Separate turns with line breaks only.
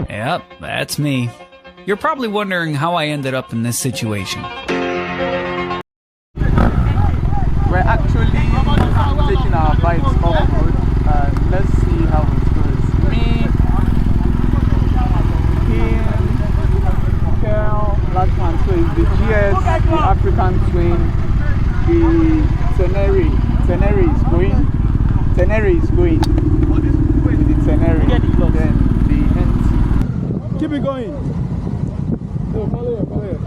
Yep, that's me. You're probably wondering how I ended up in this situation.
We're actually taking our bikes off road. Let's see how it goes. Me, him, Kel, last one. So it's the GS, the African Twin, the Tenere. Tenere is going. Tenere is going. With the Tenere. Then the NT. Keep it going. So follow it, follow it.